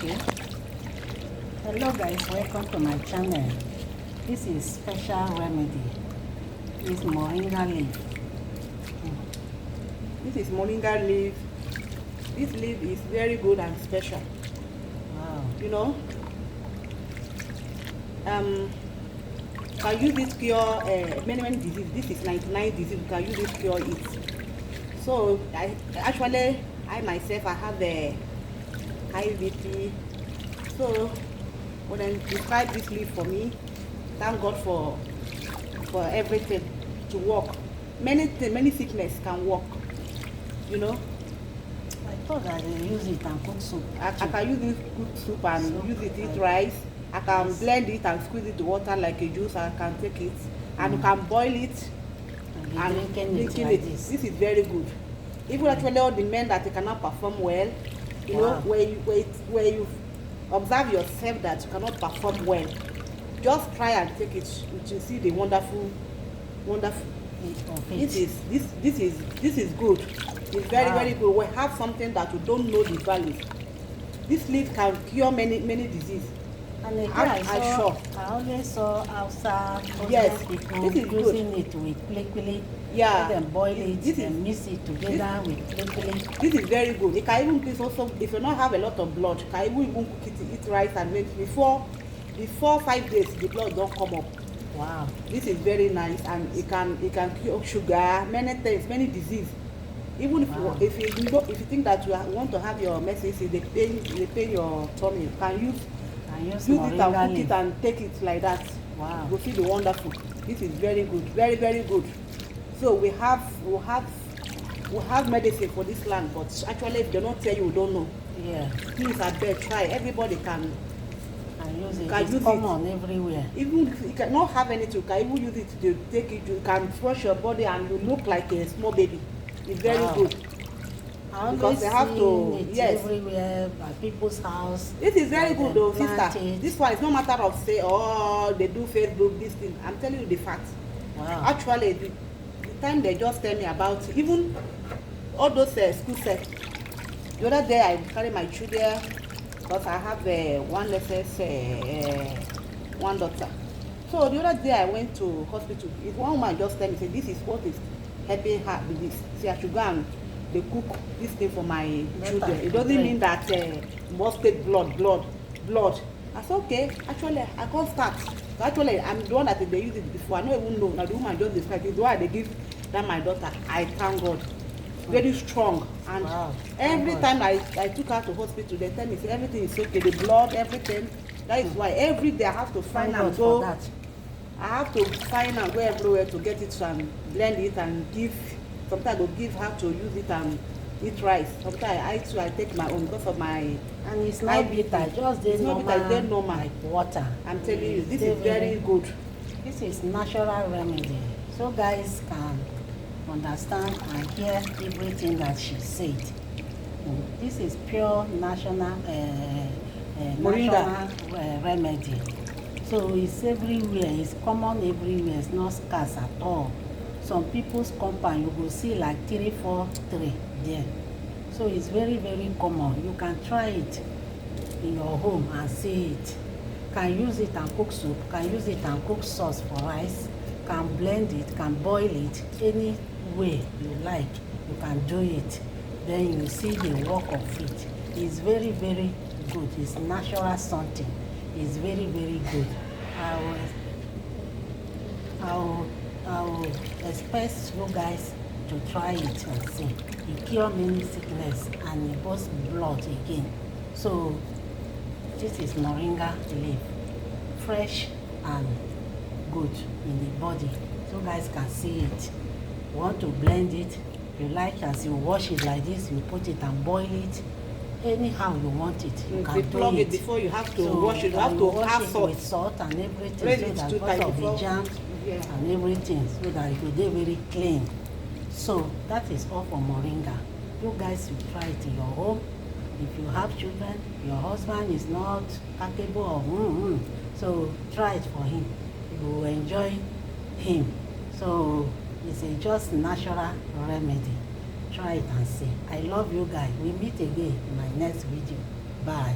Okay. Hello guys, welcome to my channel. This is special remedy. This moringa leaf. This is moringa leaf. This leaf is very good and special. Wow. You know, can use this cure many diseases. This is 99 disease. You can use this cure it. So I myself I have a high BP. So when I describe this leaf for me, thank God for everything to work. Many sickness can work. You know. I thought that they use it and cook soup. I can use this cook soup and use it eat rice. I can blend it and squeeze it to water like a juice. I can take it and you can boil it and drinking it. This is very good. Even actually all the men that they cannot perform well, you know, where you observe yourself that you cannot perform well, just try and take it. You will see the wonderful. This is good. It's very good. We have something that we don't know the values. This leaf can cure many diseases. And again, I always saw outside people using it with quickly. Yeah. Then boil it and mix it together with quickly. This is very good. It can even be also, if you don't have a lot of blood, can even cook it, eat rice and make before 5 days the blood don't come up. Wow. This is very nice and it can cure sugar, many things, many diseases. Even if you think that you want to have your menses, they pain your tummy, you can use it and cook it and take it like that. Wow. You feel the wonderful. This is very good, very good. So we have medicine for this land, but actually if they don't tell you, you don't know. Yeah. Please I beg, try. Everybody can use it. It's common everywhere. Even if you cannot have anything, you can even use it to take it. You can wash your body and you look like a small baby. It's very good. Because they have to everywhere at people's house. This is very good though, sister. This one is no matter of say, oh, they do Facebook, this thing. I'm telling you the fact. Wow. Actually, the time they just tell me about even all those school sets. The other day I carry my children because I have one one daughter. So the other day I went to hospital. One woman just tell me, say, this is what is helping her with this. See, I should go and they cook this thing for my children. It doesn't mean that must take blood. I said, okay, actually I can't start. So actually I'm the one that they used it before. I don't even know. Now the woman just described it. Why they give that my daughter. I thank God. Very strong. And every time I took her to hospital, they tell me say, everything is okay. The blood, everything. That is why every day I have to find and go. I have to find and go everywhere to get it and blend it and give. Sometimes I go give her to use it and eat rice. Sometimes I take my own because of my. And it's not bitter, just the normal, like water. I'm telling you, this is very good. This is natural remedy, so guys can understand and hear everything that she said. This is pure natural remedy. So it's everywhere, it's common everywhere, it's not scarce at all. Some people's compound you will see like 3, 4 trees there. So it's very common. You can try it in your home and see it. Can use it and cook soup, can use it and cook sauce for rice, can blend it, can boil it, any way you like, you can do it. Then you see the work of it. It's very good. It's natural something. It's very good. I will expect you guys to try it and see. It cures many sickness and it boosts blood again. So this is moringa leaf, fresh and good in the body. So guys can see it. You want to blend it, you like, as you wash it like this, you put it and boil it. Anyhow you want it, you can plug it before you have to wash it. You have to have salt with salt and everything, so that because of the germs and everything, so that it will be very clean. So that is all for moringa. You guys will try it in your home. If you have children, your husband is not capable of so try it for him. You will enjoy him. So it's a just natural remedy. Try it and see. I love you guys. We meet again in my next video. Bye.